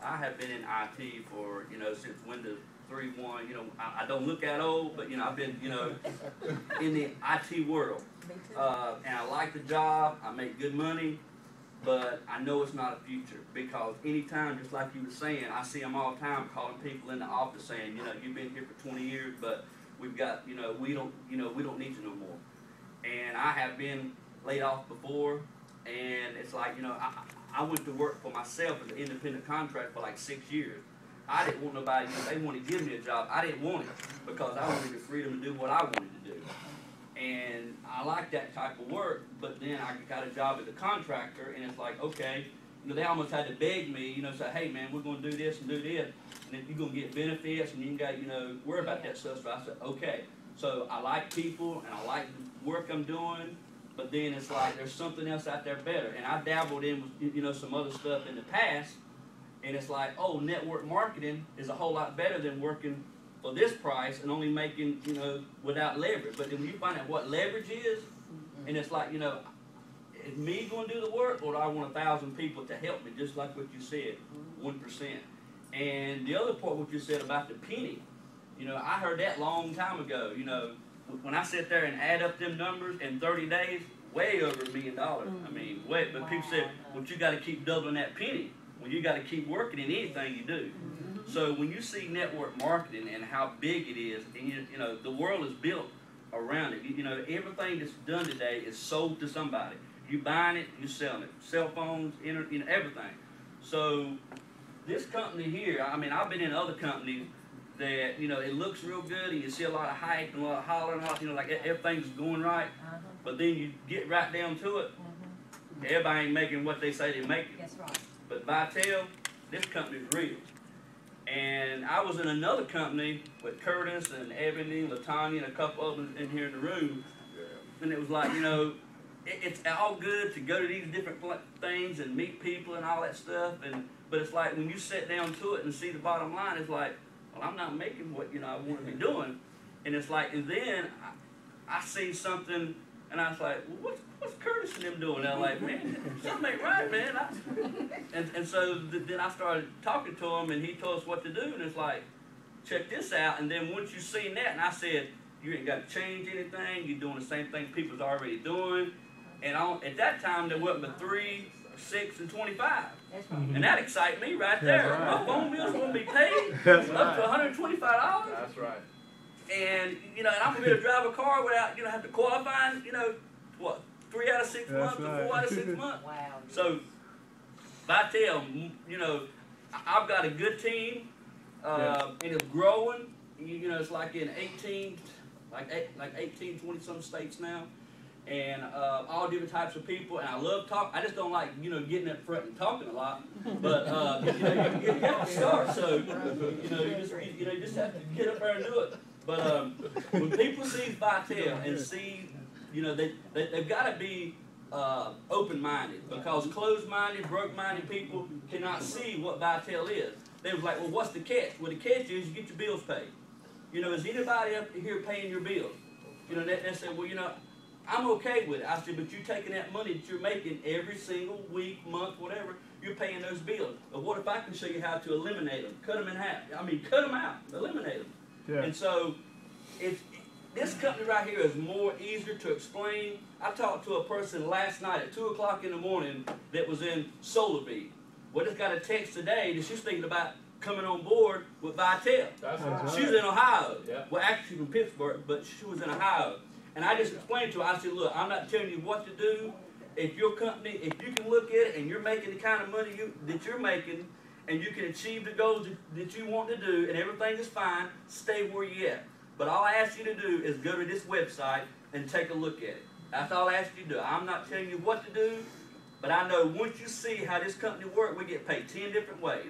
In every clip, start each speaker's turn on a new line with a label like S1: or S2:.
S1: I have been in IT for, since Windows 3.1. I don't look that old, but, I've been, in the IT world. And I like the job, I make good money, but I know it's not a future, because anytime, just like you were saying, I see them all the time calling people in the office saying, you've been here for 20 years, but we've got, we don't need you no more. And I have been laid off before, and it's like, I went to work for myself as an independent contractor for like 6 years. I didn't want nobody, they wanted to give me a job. I didn't want it, because I wanted the freedom to do what I wanted to do. And I like that type of work, but then I got a job as a contractor, and it's like, okay, they almost had to beg me, say, hey man, we're going to do this and do this, and then you're going to get benefits, and you got, worry about that stuff. So I said, okay. So I like people, and I like the work I'm doing, but then it's like there's something else out there better. And I dabbled in, some other stuff in the past, and it's like, oh, network marketing is a whole lot better than working for this price and only making, without leverage. But then when you find out what leverage is, and it's like, is me going to do the work, or do I want 1,000 people to help me, just like what you said, 1%. And the other part, what you said about the penny, I heard that long time ago. When I sit there and add up them numbers in 30 days, way over $1 million. I mean, way. But people said, well, you got to keep doubling that penny. Well, you got to keep working in anything you do. So when you see network marketing and how big it is, and the world is built around it. Everything that's done today is sold to somebody. You buying it, you selling it. Cell phones, everything. So this company here, I mean, I've been in other companies that, it looks real good, and you see a lot of hype and a lot of hollering, like everything's going right. But then you get right down to it, everybody ain't making what they say they're making.
S2: That's right.
S1: But Vitel, this company's real. And I was in another company with Curtis and Ebony, Latanya, and a couple of them in here in the room. And it was like, it's all good to go to these different things and meet people and all that stuff. But it's like when you sit down to it and see the bottom line, it's like, well, I'm not making what I want to be doing. And it's like, and then I see something, and I was like, well, what's Curtis and them doing? And I'm like, man, something ain't right, man. And so then I started talking to him, and he told us what to do. And it's like, check this out. And then once you seen that, and I said, you ain't got to change anything. You're doing the same thing people's already doing. And at that time, there wasn't but 3, 6, and 25.
S2: That's right.
S1: And that excited me right there.
S3: Right.
S1: My phone bill's going to be paid
S3: That's
S1: up to
S3: right.
S1: $125.
S3: That's right.
S1: And, and I'm going to be able to drive a car without, have to qualify, 3 out of 6
S3: That's
S1: months
S3: right.
S1: or 4 out of 6 months.
S2: Wow.
S1: So, Vitel, I've got a good team, and it's growing. It's like in 18, 20 some states now. And all different types of people, and I love talk. I just don't like, getting up front and talking a lot. But you have to start, so you just have to get up there and do it. But when people see Vitel and see, they've got to be open-minded, because closed-minded, broke-minded people cannot see what Vitel is. They was like, well, what's the catch? Well, the catch is you get your bills paid. Is anybody up here paying your bills? They say, well, I'm okay with it. I said, but you're taking that money that you're making every single week, month, whatever, you're paying those bills. But what if I can show you how to eliminate them? Cut them in half. I mean, cut them out. Eliminate them.
S3: Yeah.
S1: And so, this company right here is more easier to explain. I talked to a person last night at 2 o'clock in the morning that was in Solarbeat. Well, just got a text today that she's thinking about coming on board with Vitel.
S3: That's right.
S1: She was in Ohio.
S3: Yeah.
S1: Well, actually from Pittsburgh, but she was in Ohio. And I just explained to her, I said, look, I'm not telling you what to do. If your company, if you can look at it and you're making the kind of money that you're making, and you can achieve the goals that you want to do, and everything is fine, stay where you're at. But all I ask you to do is go to this website and take a look at it. That's all I ask you to do. I'm not telling you what to do, but I know once you see how this company works, we get paid 10 different ways.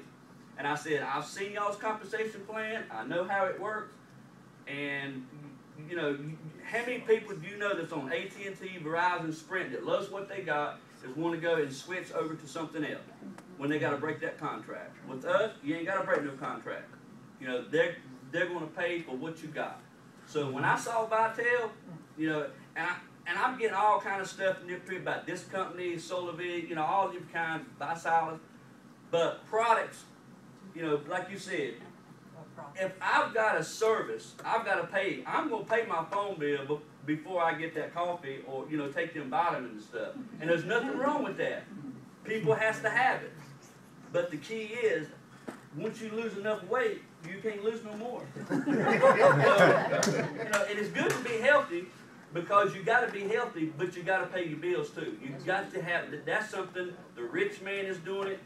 S1: And I said, I've seen y'all's compensation plan. I know how it works. And how many people do you know that's on AT&T, Verizon, Sprint that loves what they got, that want to go and switch over to something else when they got to break that contract? With us, you ain't got to break no contract. They're going to pay for what you got. So when I saw Vitel, and I'm getting all kind of stuff about this company, SolarVid, all different kinds, Visalis, but products you know, like you said, if I've got a service, I've got to pay. I'm going to pay my phone bill before I get that coffee or, you know, take them vitamins and stuff. And there's nothing wrong with that. People has to have it. But the key is, once you lose enough weight, you can't lose no more. You know, and it's good to be healthy because you got to be healthy, but you got to pay your bills too. You got to have, that's something, the rich man is doing it,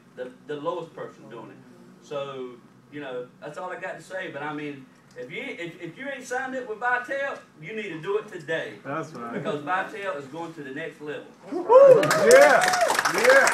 S1: the lowest person doing it. So, you know, that's all I got to say. But I mean, if you ain't signed up with Vitel, you need to do it today.
S2: That's right.
S1: Because Vitel is going to the next level.
S2: Yeah, yeah.